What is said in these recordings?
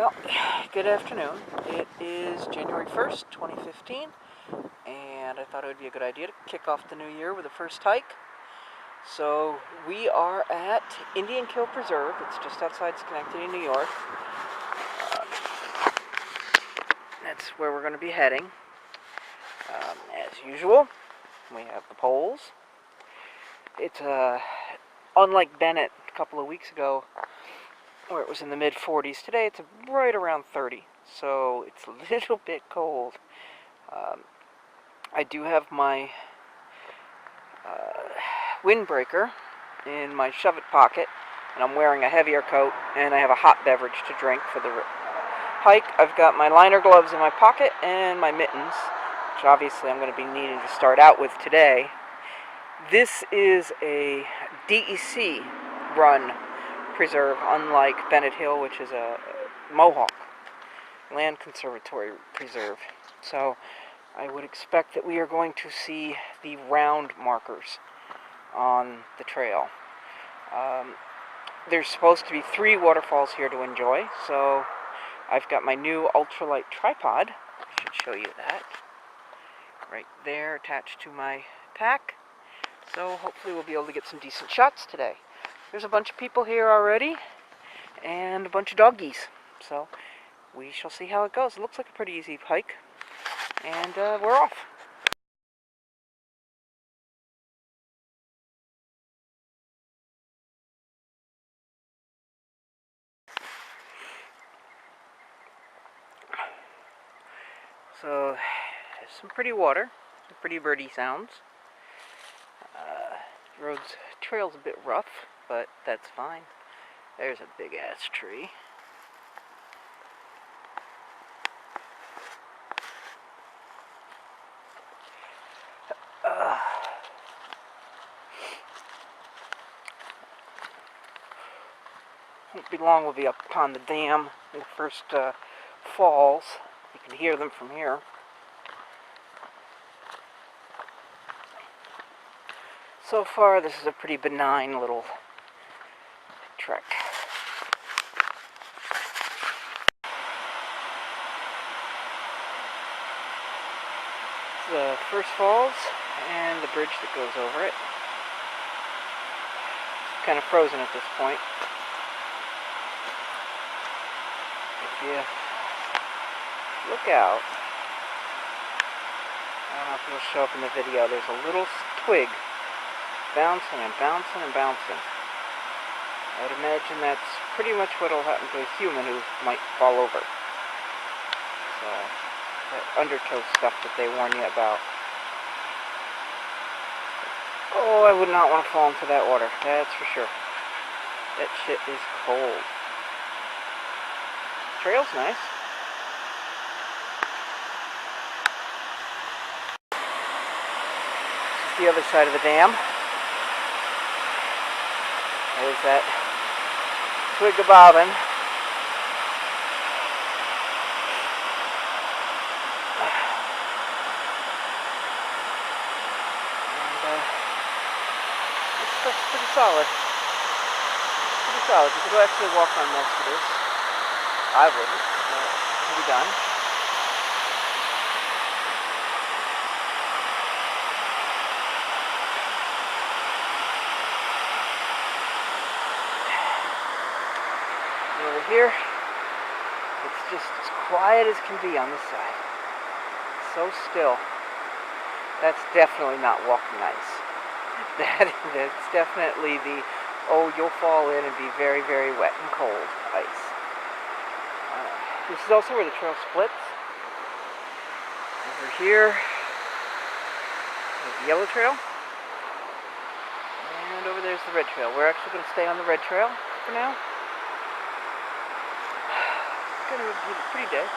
Well, good afternoon. It is January 1st, 2015, and I thought it would be a good idea to kick off the new year with a first hike. So we are at Indian Kill Preserve. It's just outside Schenectady, New York. That's where we're going to be heading. As usual, we have the poles. It's unlike Bennett a couple of weeks ago, where it was in the mid-40s. Today it's right around 30, so it's a little bit cold. I do have my windbreaker in my shove-it pocket, and I'm wearing a heavier coat, and I have a hot beverage to drink for the hike. I've got my liner gloves in my pocket and my mittens, which obviously I'm going to be needing to start out with today. This is a DEC run preserve, unlike Bennett Hill, which is a Mohawk Land Conservatory preserve. So I would expect that we are going to see the round markers on the trail. There's supposed to be 3 waterfalls here to enjoy, so I've got my new ultralight tripod. I should show you that. Right there, attached to my pack. So hopefully we'll be able to get some decent shots today. There's a bunch of people here already, and a bunch of doggies. So we shall see how it goes. It looks like a pretty easy hike, and we're off. So there's some pretty water, some pretty birdie sounds. Trail's a bit rough, but that's fine. There's a big ass tree. Won't be long, we'll be up upon the dam in the first falls. You can hear them from here. So far, this is a pretty benign little trek. The first falls and the bridge that goes over it. It's kind of frozen at this point. If you look out, I don't know if it'll show up in the video, there's a little twig bouncing and bouncing and bouncing. I would imagine that's pretty much what will happen to a human who might fall over. So, that undertow stuff that they warn you about. Oh, I would not want to fall into that water, that's for sure. That shit is cold. Trail's nice. This is the other side of the dam. There's that twig of bobbin. And this stuff's pretty solid. Pretty solid. You could actually walk on most of this. I wouldn't, but it can be done. Over here, it's just as quiet as can be on this side. So still. That's definitely not walking ice. That's definitely the, oh, you'll fall in and be very, very wet and cold ice. This is also where the trail splits. Over here, there's the yellow trail. And over there's the red trail. We're actually going to stay on the red trail for now. It's going to be a pretty day.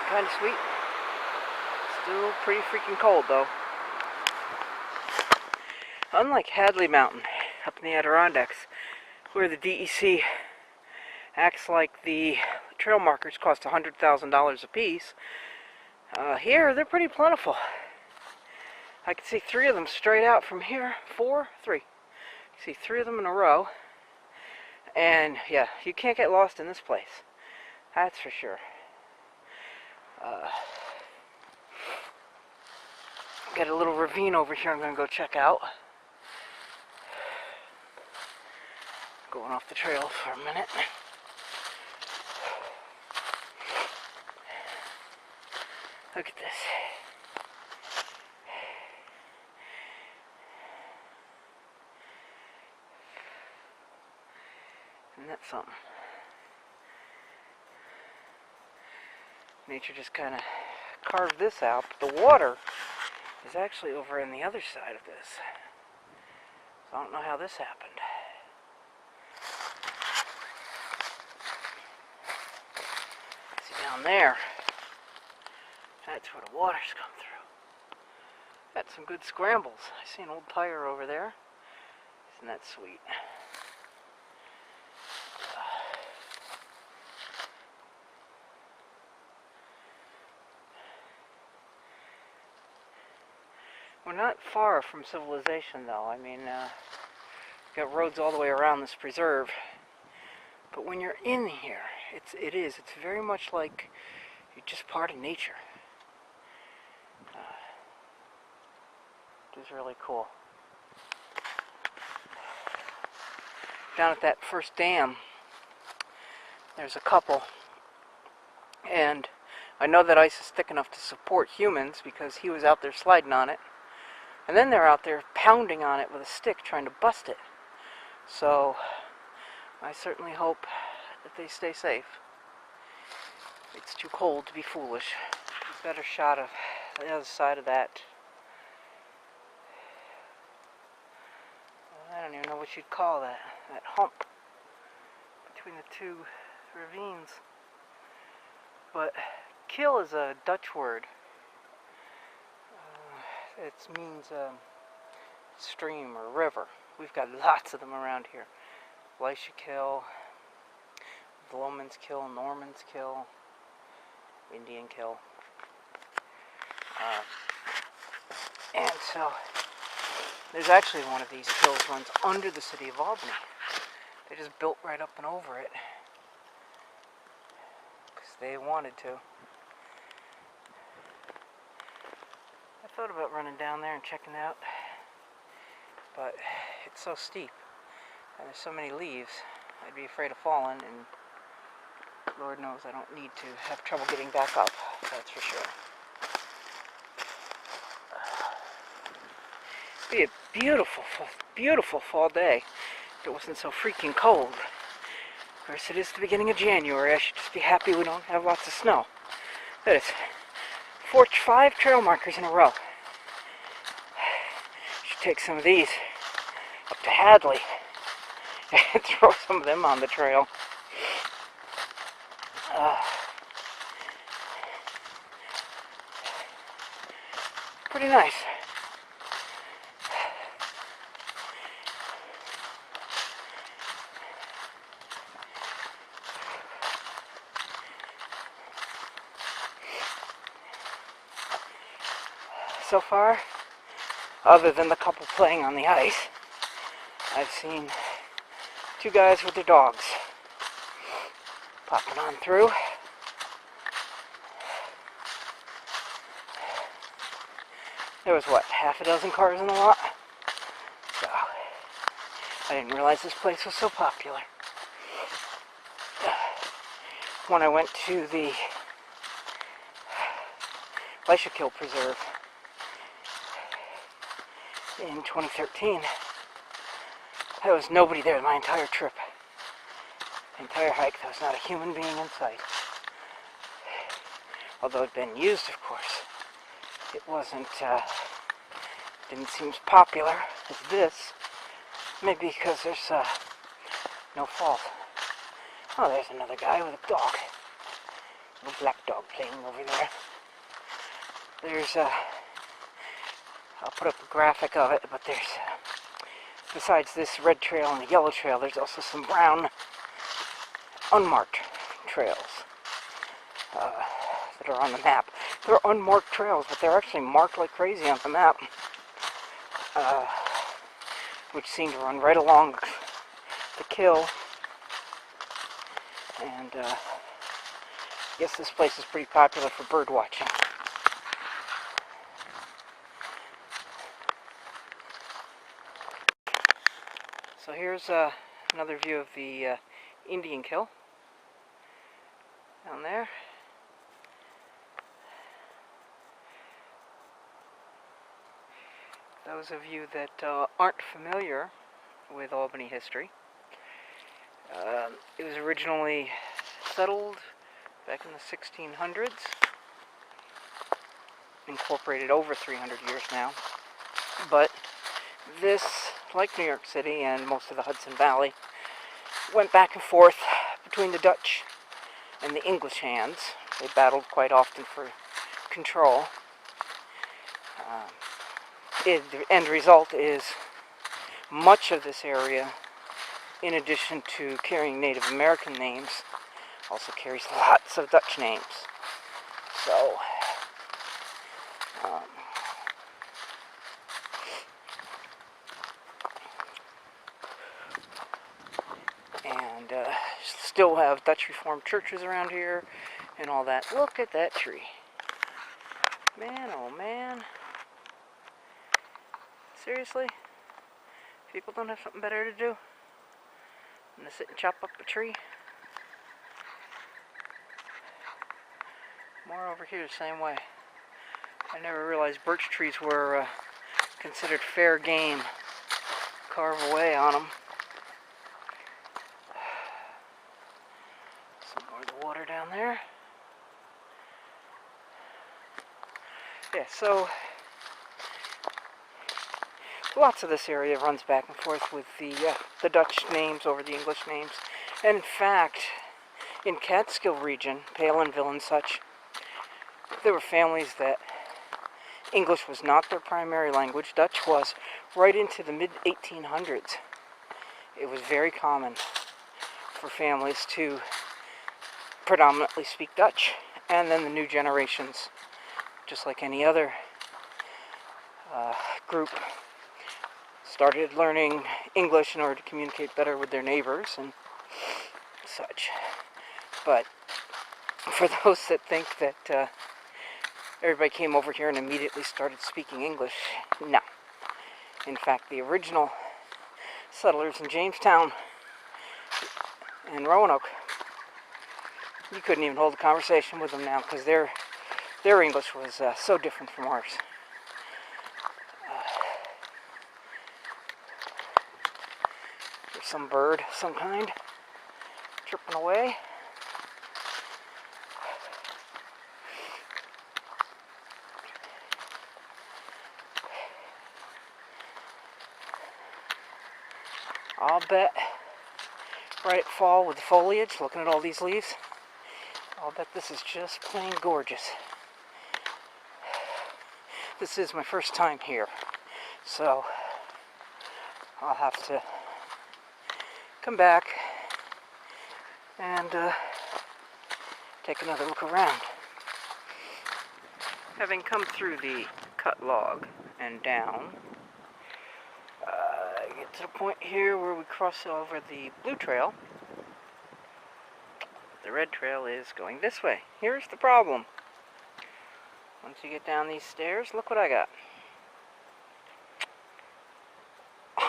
Kind of sweet. Still pretty freaking cold though. Unlike Hadley Mountain up in the Adirondacks, where the DEC acts like the trail markers cost $100,000 a piece, here they're pretty plentiful. I can see 3 of them straight out from here. 4? 3. You see 3 of them in a row. And yeah, you can't get lost in this place. That's for sure. Got a little ravine over here I'm going to go check out. Going off the trail for a minute. Look at this. Isn't that something? Nature just kind of carved this out, but the water is actually over on the other side of this. So I don't know how this happened. See down there, that's where the water's come through. Got some good scrambles. I see an old tire over there. Isn't that sweet? We're not far from civilization, though. I mean, we've got roads all the way around this preserve. But when you're in here, it's very much like you're just part of nature. It is really cool. Down at that first dam, there's a couple, and I know that ice is thick enough to support humans because he was out there sliding on it. And then they're out there pounding on it with a stick trying to bust it. So I certainly hope that they stay safe. It's too cold to be foolish. A better shot of the other side of that. I don't even know what you'd call that hump between the two ravines. But kill is a Dutch word. It means stream or river. We've got lots of them around here. Kill, Vloman's Kill, Norman's Kill, Indian Kill. And so there's actually one of these kills runs under the city of Albany. They just built right up and over it because they wanted to. I thought about running down there and checking it out, but it's so steep and there's so many leaves, I'd be afraid of falling, and Lord knows I don't need to have trouble getting back up, that's for sure. It'd be a beautiful, beautiful fall day if it wasn't so freaking cold. Of course, it is the beginning of January. I should just be happy we don't have lots of snow. That is 5 trail markers in a row. Should take some of these up to Hadley and throw some of them on the trail. Pretty nice. So far, other than the couple playing on the ice, I've seen 2 guys with their dogs popping on through. There was, what, half a dozen cars in the lot? So, I didn't realize this place was so popular. When I went to the Schenectady Preserve in 2013, there was nobody there my entire trip. The entire hike, there was not a human being in sight. Although it had been used, of course. It didn't seem as popular as this. Maybe because there's no fault. Oh, there's another guy with a dog. A little black dog playing over there. There's I'll put up a graphic of it, but there's, besides this red trail and the yellow trail, there's also some brown, unmarked trails that are on the map. They're unmarked trails, but they're actually marked like crazy on the map, which seem to run right along the kill And I guess this place is pretty popular for bird watching. So here's another view of the Indian Kill down there. Those of you that aren't familiar with Albany history, it was originally settled back in the 1600s, incorporated over 300 years now, but this, like New York City and most of the Hudson Valley, went back and forth between the Dutch and the English hands. They battled quite often for control. The end result is much of this area, in addition to carrying Native American names, also carries lots of Dutch names. So, and still have Dutch Reformed churches around here and all that. Look at that tree. Man, oh man. Seriously? People don't have something better to do than to sit and chop up a tree? More over here the same way. I never realized birch trees were considered fair game. Carve away on them. Some more of the water down there. Yeah, so lots of this area runs back and forth with the Dutch names over the English names. And in fact, in Catskill region, Palinville and such, there were families that English was not their primary language. Dutch was. Right into the mid-1800s, it was very common for families to predominantly speak Dutch. And then the new generations, just like any other group, started learning English in order to communicate better with their neighbors and such. But for those that think that everybody came over here and immediately started speaking English, no. In fact, the original settlers in Jamestown and Roanoke, you couldn't even hold a conversation with them now because their English was so different from ours. There's some bird of some kind chirping away. I'll bet right at fall with the foliage, looking at all these leaves, I'll bet this is just plain gorgeous. This is my first time here, so I'll have to come back and take another look around. Having come through the cut log and down, get to the point here where we cross over the blue trail. The red trail is going this way. Here's the problem. Once you get down these stairs, look what I got.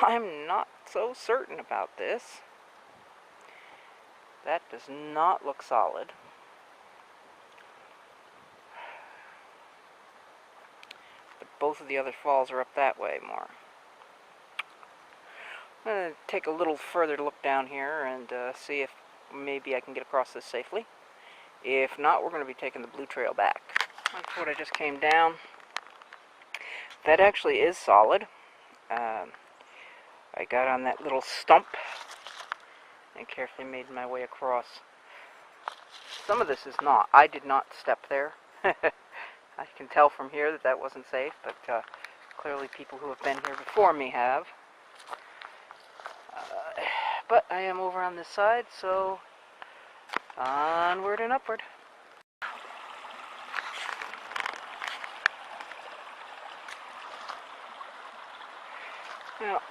I'm not so certain about this. That does not look solid. But both of the other falls are up that way more. I'm going to take a little further look down here and see if maybe I can get across this safely. If not, we're going to be taking the blue trail back. That's what I just came down. That actually is solid. I got on that little stump and carefully made my way across. Some of this is not. I did not step there. I can tell from here that that wasn't safe, but clearly people who have been here before me have. But I am over on this side, so onward and upward. Now,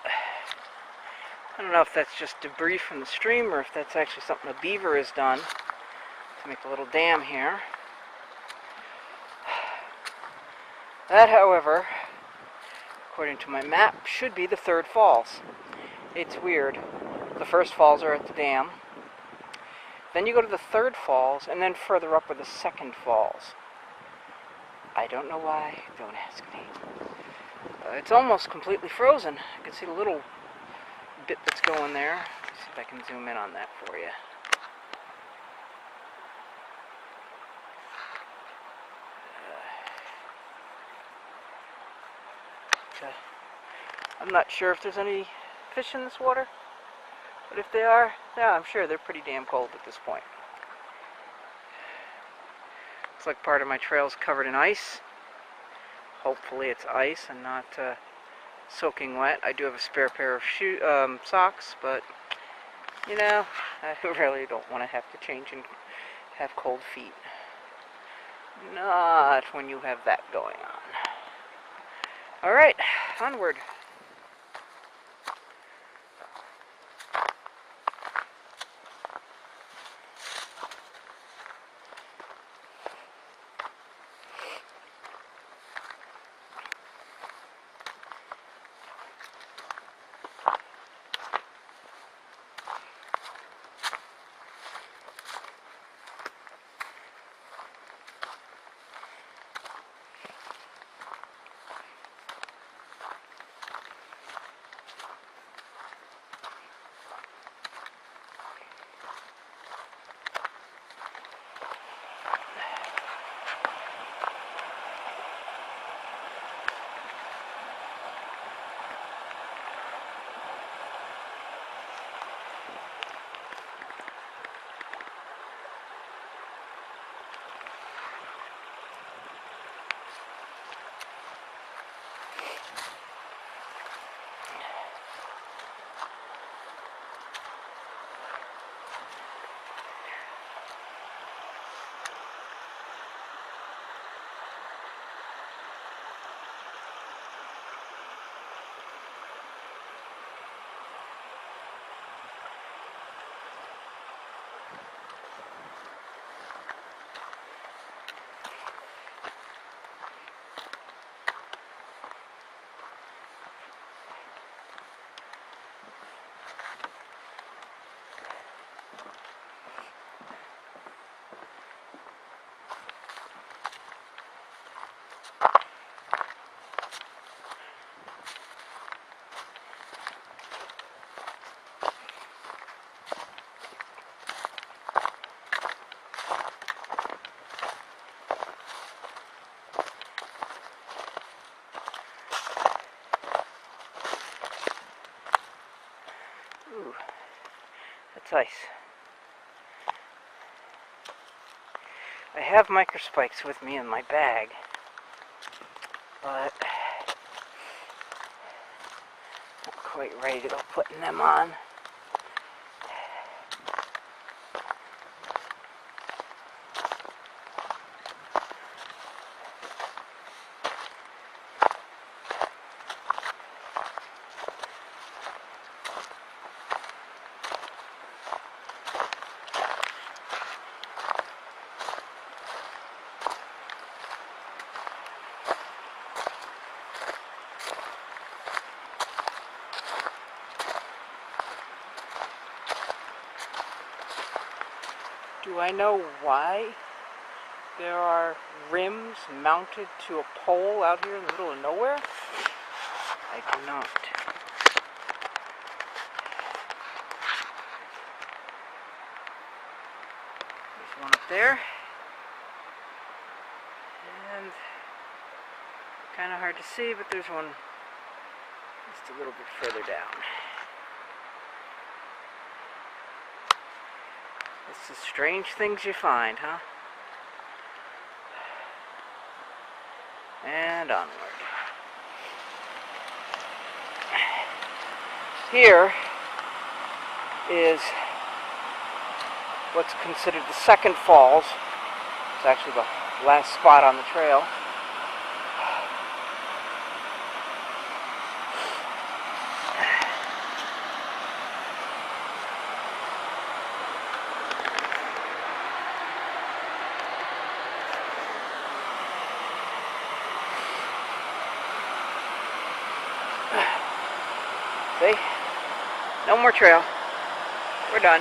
I don't know if that's just debris from the stream or if that's actually something a beaver has done to make a little dam here. That, however, according to my map, should be the third falls. It's weird. The first falls are at the dam. Then you go to the third falls, and then further up are the second falls. I don't know why. Don't ask me. It's almost completely frozen. You can see the little bit that's going there. Let's see if I can zoom in on that for you. I'm not sure if there's any fish in this water, but if they are, yeah, I'm sure they're pretty damn cold at this point. Looks like part of my trail's covered in ice. Hopefully it's ice and not soaking wet. I do have a spare pair of socks, but you know, I really don't want to have to change and have cold feet. Not when you have that going on. Alright, onward. Ooh, that's ice. I have microspikes with me in my bag, but not quite ready to go putting them on. Do I know why there are rims mounted to a pole out here in the middle of nowhere? I do not. There's one up there. And kind of hard to see, but there's one just a little bit further down. It's the strange things you find, huh? And onward. Here is what's considered the second falls. It's actually the last spot on the trail. No more trail. We're done.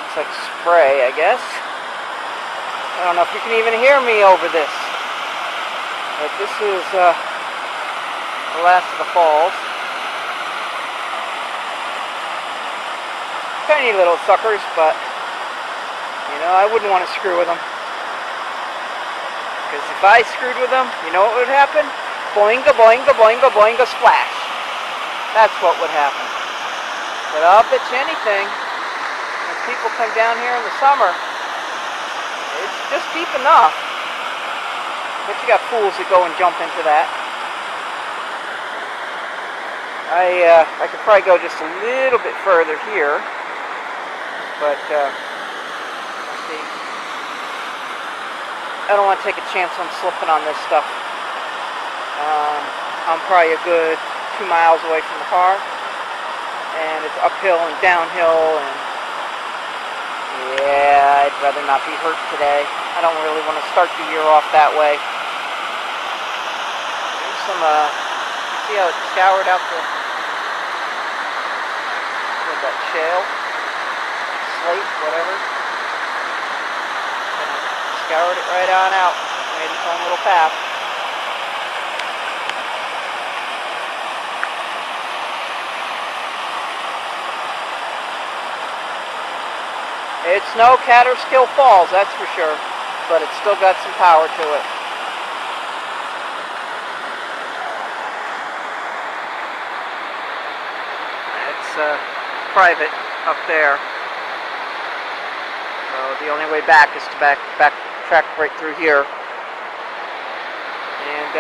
Looks like spray, I guess. I don't know if you can even hear me over this. But this is the last of the falls. Tiny little suckers, but you know, I wouldn't want to screw with them. Because if I screwed with them, you know what would happen? Boinga, boinga, boinga, boinga, splash. That's what would happen. But I'll bet you anything, when people come down here in the summer, it's just deep enough. But you got fools that go and jump into that. I could probably go just a little bit further here, but let's see. I don't want to take a chance on slipping on this stuff. I'm probably a good 2 miles away from the car, and it's uphill and downhill, and yeah, I'd rather not be hurt today. I don't really want to start the year off that way. There's some, see how it scoured out the, what's that, shale? Slate, whatever. And scoured it right on out. Made its own little path. It's no Catterskill Falls, that's for sure, but it's still got some power to it. It's private up there, so the only way back is to backtrack right through here. And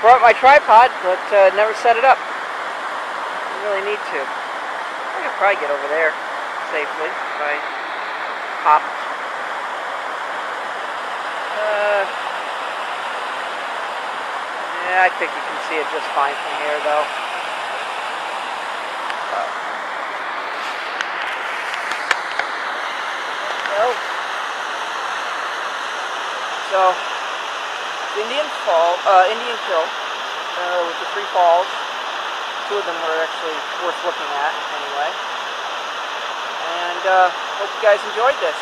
brought my tripod, but never set it up. I really need to. I could probably get over there safely if I hopped. Yeah, I think you can see it just fine from here, though. So Indian Hill with the 3 falls. 2 of them were actually worth looking at, anyway. And hope you guys enjoyed this.